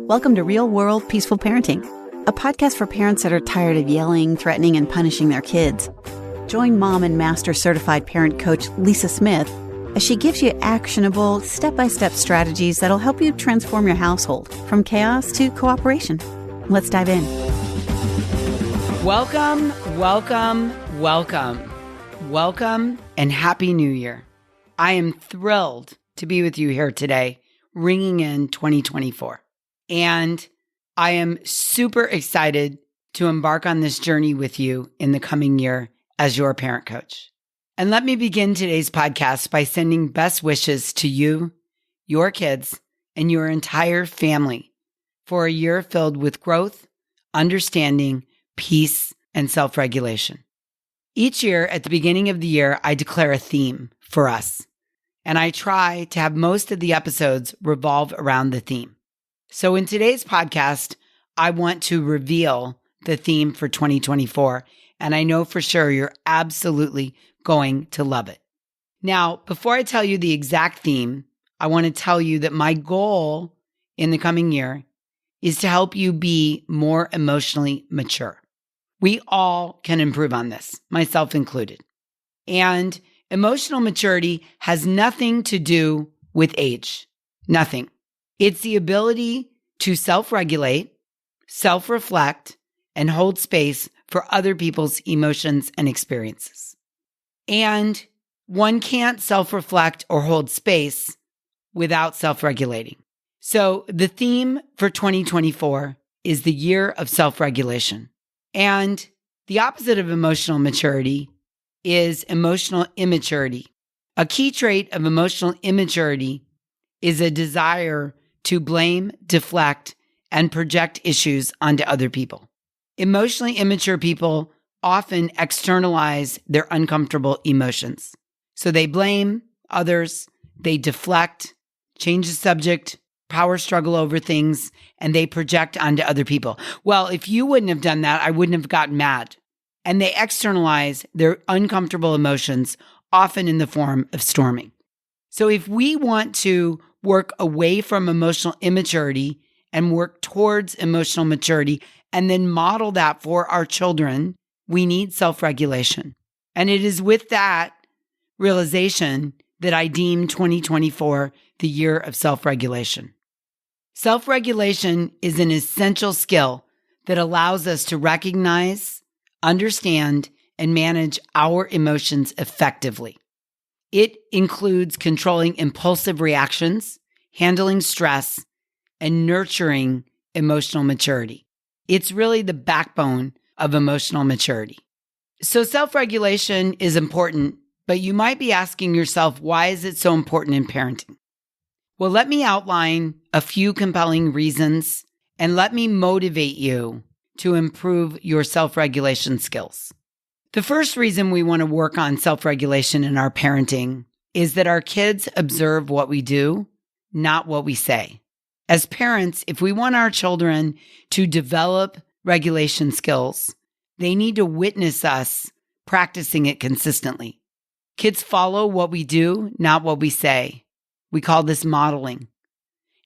Welcome to Real World Peaceful Parenting, a podcast for parents that are tired of yelling, threatening, and punishing their kids. Join mom and master certified parent coach Lisa Smith as she gives you actionable, step-by-step strategies that'll help you transform your household from chaos to cooperation. Let's dive in. Welcome, and Happy New Year. I am thrilled to be with you here today, ringing in 2024. And I am super excited to embark on this journey with you in the coming year as your parent coach. And let me begin today's podcast by sending best wishes to you, your kids, and your entire family for a year filled with growth, understanding, peace, and self-regulation. Each year at the beginning of the year, I declare a theme for us, and I try to have most of the episodes revolve around the theme. So in today's podcast, I want to reveal the theme for 2024, and I know for sure you're absolutely going to love it. Now, before I tell you the exact theme, I want to tell you that my goal in the coming year is to help you be more emotionally mature. We all can improve on this, myself included. And emotional maturity has nothing to do with age. Nothing. It's the ability to self-regulate, self-reflect, and hold space for other people's emotions and experiences. And one can't self-reflect or hold space without self-regulating. So the theme for 2024 is the year of self-regulation. And the opposite of emotional maturity is emotional immaturity. A key trait of emotional immaturity is a desire to blame, deflect, and project issues onto other people. Emotionally immature people often externalize their uncomfortable emotions. So they blame others, they deflect, change the subject, power struggle over things, and they project onto other people. Well, if you wouldn't have done that, I wouldn't have gotten mad. And they externalize their uncomfortable emotions, often in the form of storming. So if we want to work away from emotional immaturity and work towards emotional maturity and then model that for our children, we need self-regulation. And it is with that realization that I deem 2024 the year of self-regulation. Self-regulation is an essential skill that allows us to recognize, understand, and manage our emotions effectively. It includes controlling impulsive reactions, handling stress, and nurturing emotional maturity. It's really the backbone of emotional maturity. So self-regulation is important, but you might be asking yourself, why is it so important in parenting? Well, let me outline a few compelling reasons and let me motivate you to improve your self-regulation skills. The first reason we want to work on self-regulation in our parenting is that our kids observe what we do, not what we say. As parents, if we want our children to develop regulation skills, they need to witness us practicing it consistently. Kids follow what we do, not what we say. We call this modeling.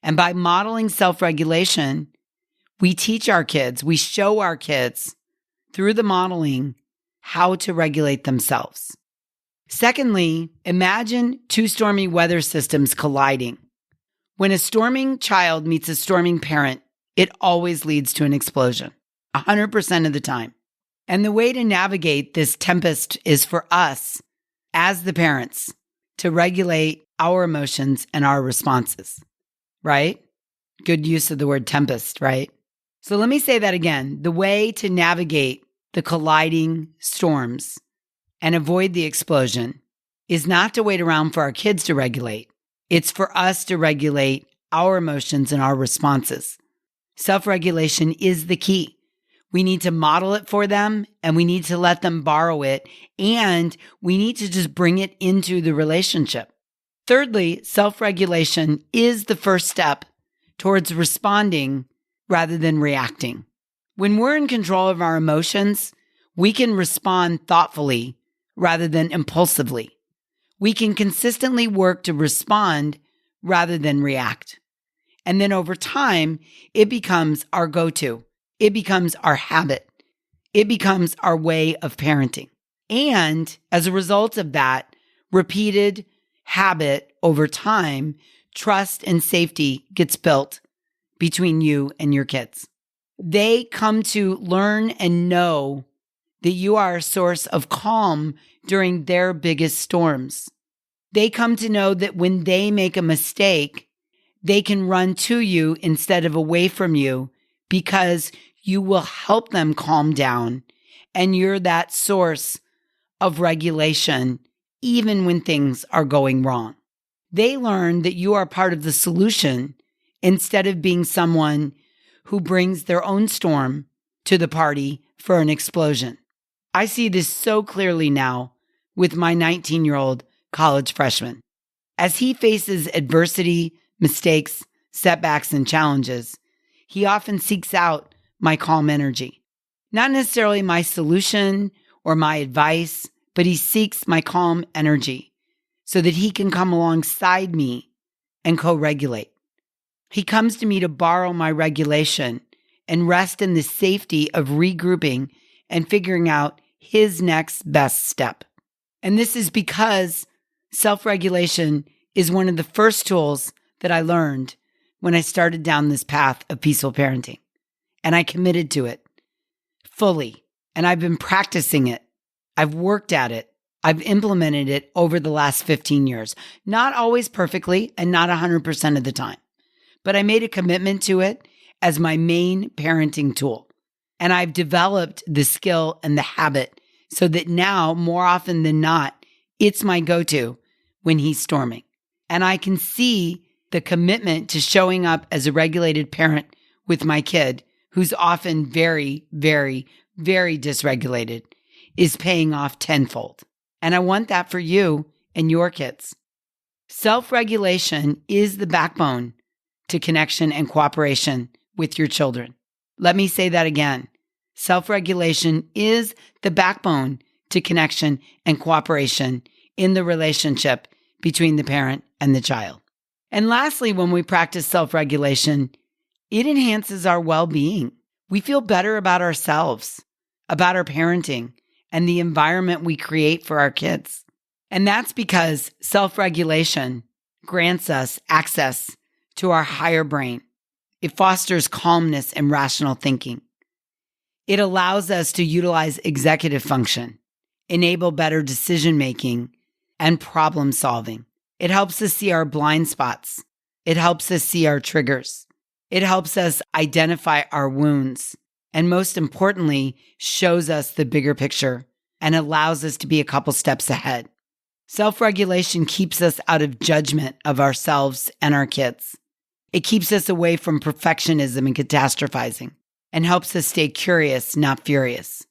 And by modeling self-regulation, we teach our kids, we show our kids through the modeling how to regulate themselves. Secondly, imagine two stormy weather systems colliding. When a storming child meets a storming parent, it always leads to an explosion, 100% of the time. And the way to navigate this tempest is for us, as the parents, to regulate our emotions and our responses, right? Good use of the word tempest, right? So let me say that again. The way to navigate the colliding storms and avoid the explosion is not to wait around for our kids to regulate. It's for us to regulate our emotions and our responses. Self-regulation is the key. We need to model it for them and we need to let them borrow it and we need to just bring it into the relationship. Thirdly, self-regulation is the first step towards responding rather than reacting. When we're in control of our emotions, we can respond thoughtfully rather than impulsively. We can consistently work to respond rather than react. And then over time, it becomes our go-to. It becomes our habit. It becomes our way of parenting. And as a result of that repeated habit over time, trust and safety gets built between you and your kids. They come to learn and know that you are a source of calm during their biggest storms. They come to know that when they make a mistake, they can run to you instead of away from you because you will help them calm down. And you're that source of regulation, even when things are going wrong. They learn that you are part of the solution instead of being someone who brings their own storm to the party for an explosion. I see this so clearly now with my 19-year-old college freshman. As he faces adversity, mistakes, setbacks, and challenges, he often seeks out my calm energy. Not necessarily my solution or my advice, but he seeks my calm energy so that he can come alongside me and co-regulate. He comes to me to borrow my regulation and rest in the safety of regrouping and figuring out his next best step. And this is because self-regulation is one of the first tools that I learned when I started down this path of peaceful parenting. And I committed to it fully. And I've been practicing it. I've worked at it. I've implemented it over the last 15 years. Not always perfectly and not 100% of the time. But I made a commitment to it as my main parenting tool. And I've developed the skill and the habit so that now, more often than not, it's my go-to when he's storming. And I can see the commitment to showing up as a regulated parent with my kid, who's often very, very, very dysregulated, is paying off tenfold. And I want that for you and your kids. Self-regulation is the backbone to connection and cooperation with your children. Let me say that again. Self-regulation is the backbone to connection and cooperation in the relationship between the parent and the child. And lastly, when we practice self-regulation, it enhances our well-being. We feel better about ourselves, about our parenting, and the environment we create for our kids. And that's because self-regulation grants us access to our higher brain. It fosters calmness and rational thinking. It allows us to utilize executive function, enable better decision-making, and problem-solving. It helps us see our blind spots. It helps us see our triggers. It helps us identify our wounds. And most importantly, shows us the bigger picture and allows us to be a couple steps ahead. Self-regulation keeps us out of judgment of ourselves and our kids. It keeps us away from perfectionism and catastrophizing and helps us stay curious, not furious.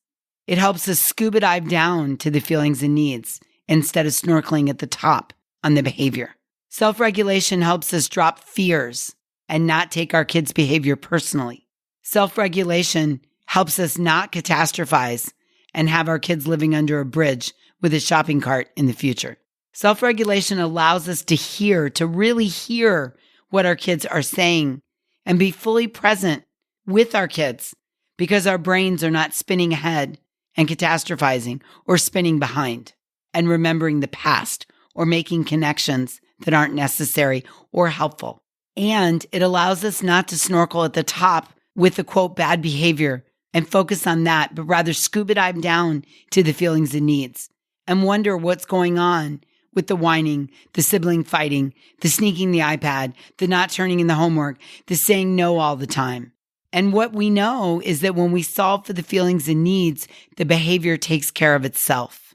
It helps us scuba dive down to the feelings and needs instead of snorkeling at the top on the behavior. Self-regulation helps us drop fears and not take our kids' behavior personally. Self-regulation helps us not catastrophize and have our kids living under a bridge with a shopping cart in the future. Self-regulation allows us to really hear what our kids are saying and be fully present with our kids because our brains are not spinning ahead and catastrophizing or spinning behind and remembering the past or making connections that aren't necessary or helpful. And it allows us not to snorkel at the top with the quote bad behavior and focus on that, but rather scuba dive down to the feelings and needs and wonder what's going on with the whining, the sibling fighting, the sneaking the iPad, the not turning in the homework, the saying no all the time. And what we know is that when we solve for the feelings and needs, the behavior takes care of itself.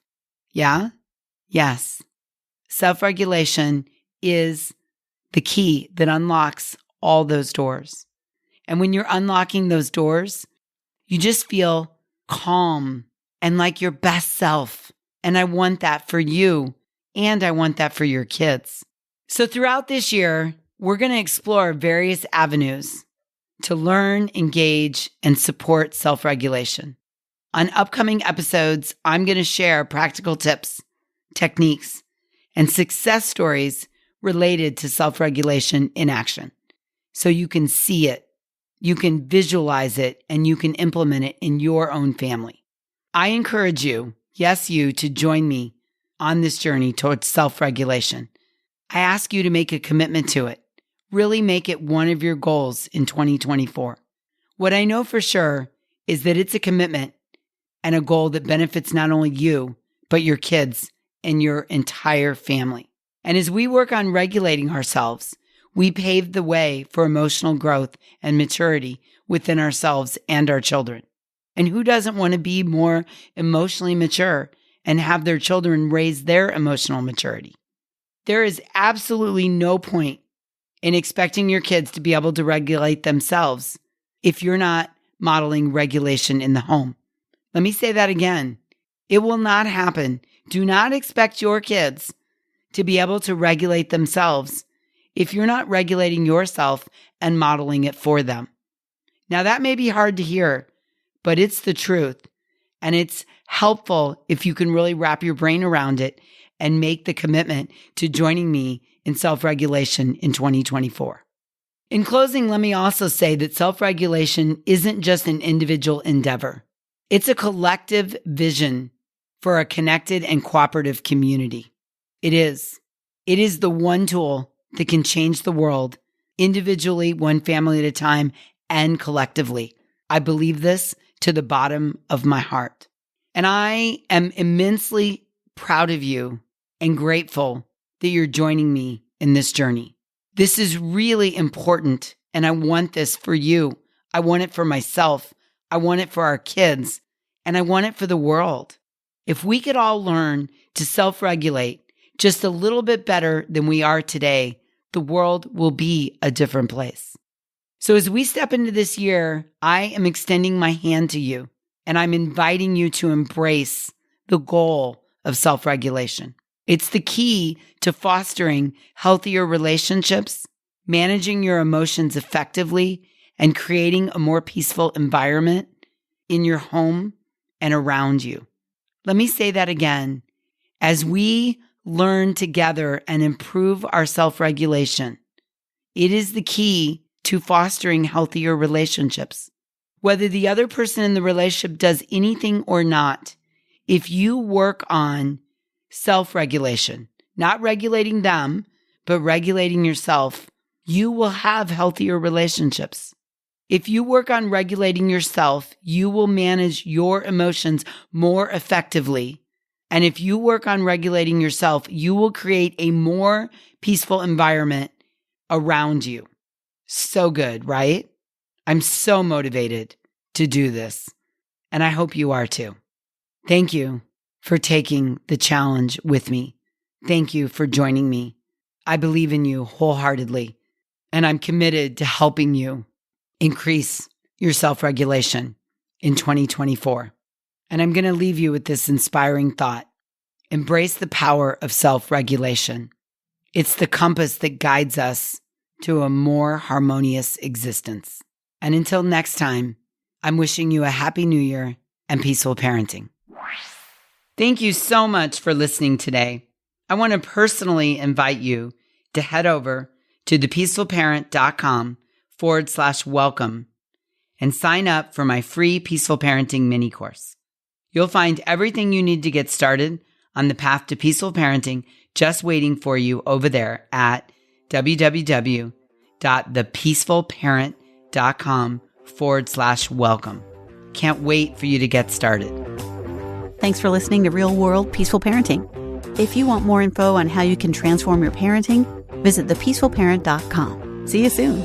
Yeah? Yes. Self-regulation is the key that unlocks all those doors. And when you're unlocking those doors, you just feel calm and like your best self. And I want that for you, and I want that for your kids. So throughout this year, we're going to explore various avenues to learn, engage, and support self-regulation. On upcoming episodes, I'm going to share practical tips, techniques, and success stories related to self-regulation in action. so you can see it, you can visualize it, and you can implement it in your own family. I encourage you, yes, you, to join me on this journey towards self-regulation. I ask you to make a commitment to it. Really make it one of your goals in 2024. What I know for sure is that it's a commitment and a goal that benefits not only you, but your kids and your entire family. And as we work on regulating ourselves, we pave the way for emotional growth and maturity within ourselves and our children. And who doesn't want to be more emotionally mature and have their children raise their emotional maturity? There is absolutely no point in expecting your kids to be able to regulate themselves if you're not modeling regulation in the home. Let me say that again. It will not happen. Do not expect your kids to be able to regulate themselves if you're not regulating yourself and modeling it for them. Now, that may be hard to hear, but it's the truth. And it's helpful if you can really wrap your brain around it and make the commitment to joining me in self-regulation in 2024. In closing, let me also say that self-regulation isn't just an individual endeavor. It's a collective vision for a connected and cooperative community. It is. It is the one tool that can change the world individually, one family at a time, and collectively. I believe this to the bottom of my heart. And I am immensely proud of you and grateful that you're joining me in this journey. This is really important, and I want this for you. I want it for myself. I want it for our kids, and I want it for the world. If we could all learn to self-regulate just a little bit better than we are today, the world will be a different place. So as we step into this year, I am extending my hand to you, and I'm inviting you to embrace the goal of self-regulation. It's the key to fostering healthier relationships, managing your emotions effectively, and creating a more peaceful environment in your home and around you. Let me say that again. As we learn together and improve our self-regulation, it is the key to fostering healthier relationships. Whether the other person in the relationship does anything or not, if you work on self-regulation, not regulating them, but regulating yourself, you will have healthier relationships. If you work on regulating yourself, you will manage your emotions more effectively. And if you work on regulating yourself, you will create a more peaceful environment around you. So good, right? I'm so motivated to do this, and I hope you are too. Thank you for taking the challenge with me. Thank you for joining me. I believe in you wholeheartedly, and I'm committed to helping you increase your self-regulation in 2024. And I'm going to leave you with this inspiring thought. Embrace the power of self-regulation. It's the compass that guides us to a more harmonious existence. And until next time, I'm wishing you a happy new year and peaceful parenting. Thank you so much for listening today. I want to personally invite you to head over to thepeacefulparent.com/welcome and sign up for my free Peaceful Parenting mini course. You'll find everything you need to get started on the path to peaceful parenting just waiting for you over there at www.thepeacefulparent.com/welcome. Can't wait for you to get started. Thanks for listening to Real World Peaceful Parenting. If you want more info on how you can transform your parenting, visit thepeacefulparent.com. See you soon.